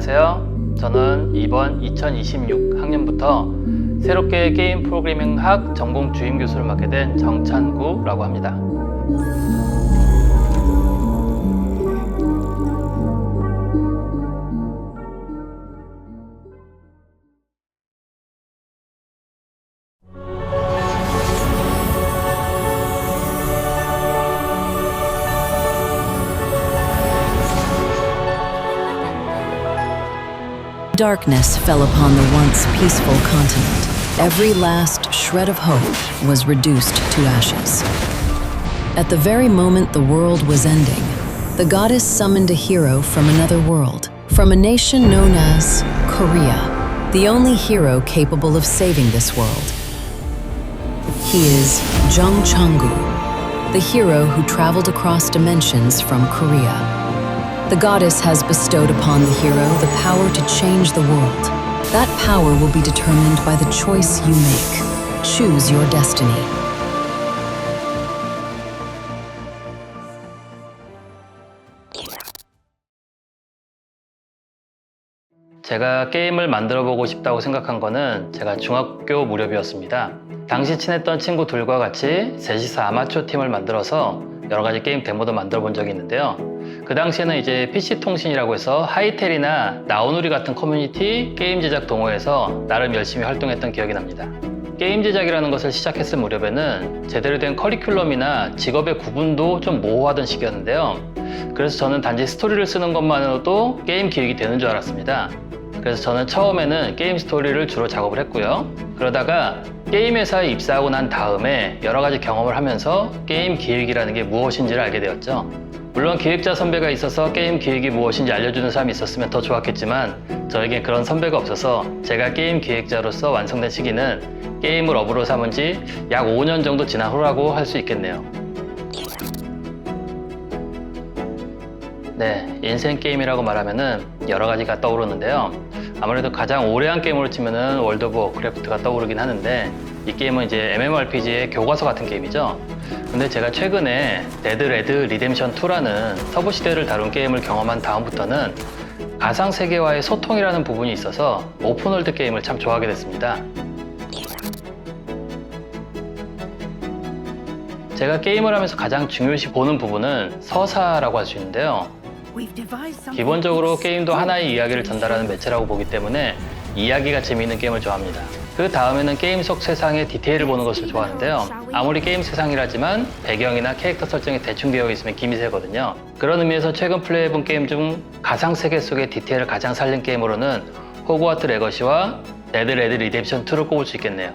안녕하세요. 저는 이번 2026 학년부터 새롭게 게임 프로그래밍 학 전공 주임 교수를 맡게 된 정찬구라고 합니다. Darkness fell upon the once peaceful continent. Every last shred of hope was reduced to ashes. At the very moment the world was ending, the goddess summoned a hero from another world, from a nation known as Korea, the only hero capable of saving this world. He is Jung Chang-gu, the hero who traveled across dimensions from Korea. The goddess has bestowed upon the hero the power to change the world. That power will be determined by the choice you make. Choose your destiny. 제가 게임을 만들어 보고 싶다고 생각한 거는 제가 중학교 무렵이었습니다. 당시 친했던 친구들과 같이 셋이서 아마추어 팀을 만들어서 여러 가지 게임 데모도 만들어 본 적이 있는데요. 그 당시에는 이제 PC통신이라고 해서 하이텔이나 나우누리 같은 커뮤니티 게임 제작 동호회에서 나름 열심히 활동했던 기억이 납니다. 게임 제작이라는 것을 시작했을 무렵에는 제대로 된 커리큘럼이나 직업의 구분도 좀 모호하던 시기였는데요. 그래서 저는 단지 스토리를 쓰는 것만으로도 게임 기획이 되는 줄 알았습니다. 그래서 저는 처음에는 게임 스토리를 주로 작업을 했고요. 그러다가 게임 회사에 입사하고 난 다음에 여러 가지 경험을 하면서 게임 기획이라는 게 무엇인지를 알게 되었죠. 물론 기획자 선배가 있어서 게임 기획이 무엇인지 알려주는 사람이 있었으면 더 좋았겠지만 저에겐 그런 선배가 없어서 제가 게임 기획자로서 완성된 시기는 게임을 업으로 삼은 지 약 5년 정도 지난 후라고 할 수 있겠네요. 네, 인생 게임이라고 말하면은 여러 가지가 떠오르는데요. 아무래도 가장 오래 한 게임으로 치면은 월드 오브 워크래프트가 떠오르긴 하는데 이 게임은 이제 MMORPG의 교과서 같은 게임이죠. 근데 제가 최근에 데드 레드 리뎀션 2라는 서부 시대를 다룬 게임을 경험한 다음부터는 가상 세계와의 소통이라는 부분이 있어서 오픈월드 게임을 참 좋아하게 됐습니다. 제가 게임을 하면서 가장 중요시 보는 부분은 서사라고 할 수 있는데요. 기본적으로 게임도 하나의 이야기를 전달하는 매체라고 보기 때문에 이야기가 재미있는 게임을 좋아합니다. 그 다음에는 게임 속 세상의 디테일을 보는 것을 좋아하는데요. 아무리 게임 세상이라지만 배경이나 캐릭터 설정이 대충 되어 있으면 김이 새거든요. 그런 의미에서 최근 플레이해본 게임 중 가상세계 속의 디테일을 가장 살린 게임으로는 호그와트 레거시와 데드 레드 리뎀션 2를 꼽을 수 있겠네요.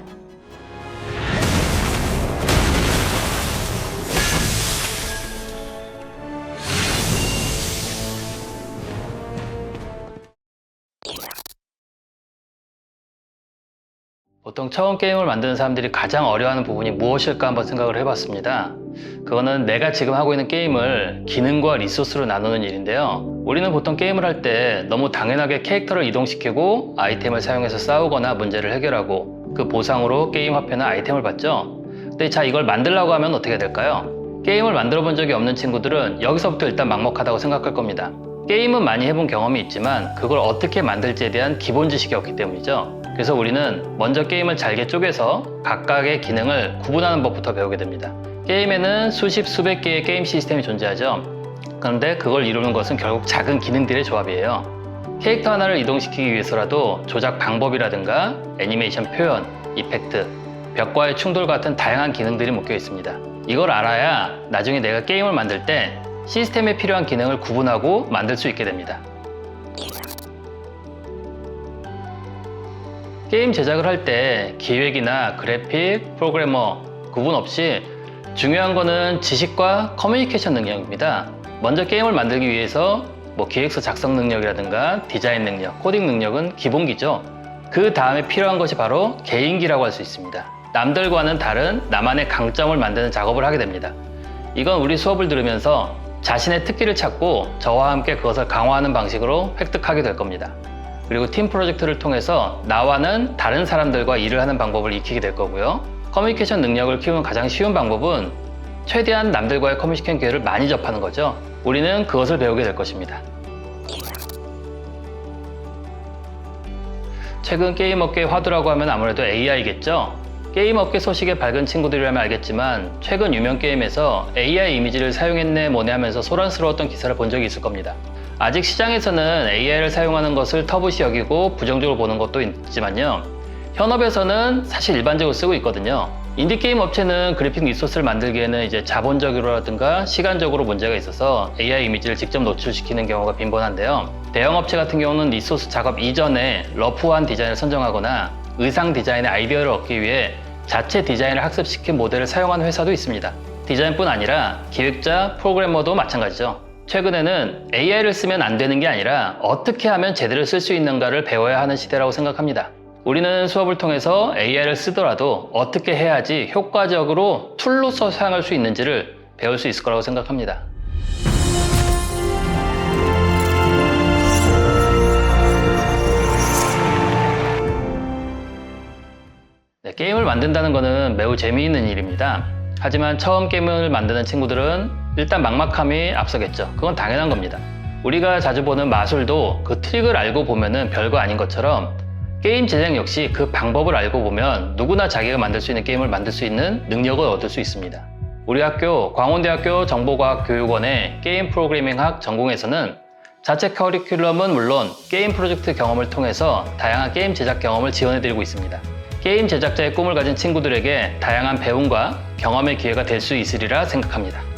보통 처음 게임을 만드는 사람들이 가장 어려워하는 부분이 무엇일까 한번 생각을 해봤습니다. 그거는 내가 지금 하고 있는 게임을 기능과 리소스로 나누는 일인데요. 우리는 보통 게임을 할 때 너무 당연하게 캐릭터를 이동시키고 아이템을 사용해서 싸우거나 문제를 해결하고 그 보상으로 게임 화폐나 아이템을 받죠. 근데 자, 이걸 만들려고 하면 어떻게 될까요? 게임을 만들어 본 적이 없는 친구들은 여기서부터 일단 막막하다고 생각할 겁니다. 게임은 많이 해본 경험이 있지만 그걸 어떻게 만들지에 대한 기본 지식이 없기 때문이죠. 그래서 우리는 먼저 게임을 잘게 쪼개서 각각의 기능을 구분하는 법부터 배우게 됩니다. 게임에는 수십 수백 개의 게임 시스템이 존재하죠. 그런데 그걸 이루는 것은 결국 작은 기능들의 조합이에요. 캐릭터 하나를 이동시키기 위해서라도 조작 방법이라든가 애니메이션 표현, 이펙트, 벽과의 충돌 같은 다양한 기능들이 묶여 있습니다. 이걸 알아야 나중에 내가 게임을 만들 때 시스템에 필요한 기능을 구분하고 만들 수 있게 됩니다. 게임 제작을 할 때 기획이나 그래픽, 프로그래머 구분 없이 중요한 거는 지식과 커뮤니케이션 능력입니다. 먼저 게임을 만들기 위해서 기획서 작성 능력이라든가 디자인 능력, 코딩 능력은 기본기죠. 그 다음에 필요한 것이 바로 개인기라고 할 수 있습니다. 남들과는 다른 나만의 강점을 만드는 작업을 하게 됩니다. 이건 우리 수업을 들으면서 자신의 특기를 찾고 저와 함께 그것을 강화하는 방식으로 획득하게 될 겁니다. 그리고 팀 프로젝트를 통해서 나와는 다른 사람들과 일을 하는 방법을 익히게 될 거고요. 커뮤니케이션 능력을 키우는 가장 쉬운 방법은 최대한 남들과의 커뮤니케이션 기회를 많이 접하는 거죠. 우리는 그것을 배우게 될 것입니다. 최근 게임 업계의 화두라고 하면 아무래도 AI겠죠? 게임 업계 소식에 밝은 친구들이라면 알겠지만 최근 유명 게임에서 AI 이미지를 사용했네 뭐네 하면서 소란스러웠던 기사를 본 적이 있을 겁니다. 아직 시장에서는 AI를 사용하는 것을 터부시 여기고 부정적으로 보는 것도 있지만요. 현업에서는 사실 일반적으로 쓰고 있거든요. 인디게임 업체는 그래픽 리소스를 만들기에는 이제 자본적으로라든가 시간적으로 문제가 있어서 AI 이미지를 직접 노출시키는 경우가 빈번한데요. 대형 업체 같은 경우는 리소스 작업 이전에 러프한 디자인을 선정하거나 의상 디자인의 아이디어를 얻기 위해 자체 디자인을 학습시킨 모델을 사용하는 회사도 있습니다. 디자인뿐 아니라 기획자, 프로그래머도 마찬가지죠. 최근에는 AI를 쓰면 안 되는 게 아니라 어떻게 하면 제대로 쓸 수 있는가를 배워야 하는 시대라고 생각합니다. 우리는 수업을 통해서 AI를 쓰더라도 어떻게 해야지 효과적으로 툴로서 사용할 수 있는지를 배울 수 있을 거라고 생각합니다. 네, 게임을 만든다는 것은 매우 재미있는 일입니다. 하지만 처음 게임을 만드는 친구들은 일단 막막함이 앞서겠죠. 그건 당연한 겁니다. 우리가 자주 보는 마술도 그 트릭을 알고 보면은 별거 아닌 것처럼 게임 제작 역시 그 방법을 알고 보면 누구나 자기가 만들 수 있는 게임을 만들 수 있는 능력을 얻을 수 있습니다. 우리 학교 광운대학교 정보과학교육원의 게임 프로그래밍학 전공에서는 자체 커리큘럼은 물론 게임 프로젝트 경험을 통해서 다양한 게임 제작 경험을 지원해드리고 있습니다. 게임 제작자의 꿈을 가진 친구들에게 다양한 배움과 경험의 기회가 될 수 있으리라 생각합니다.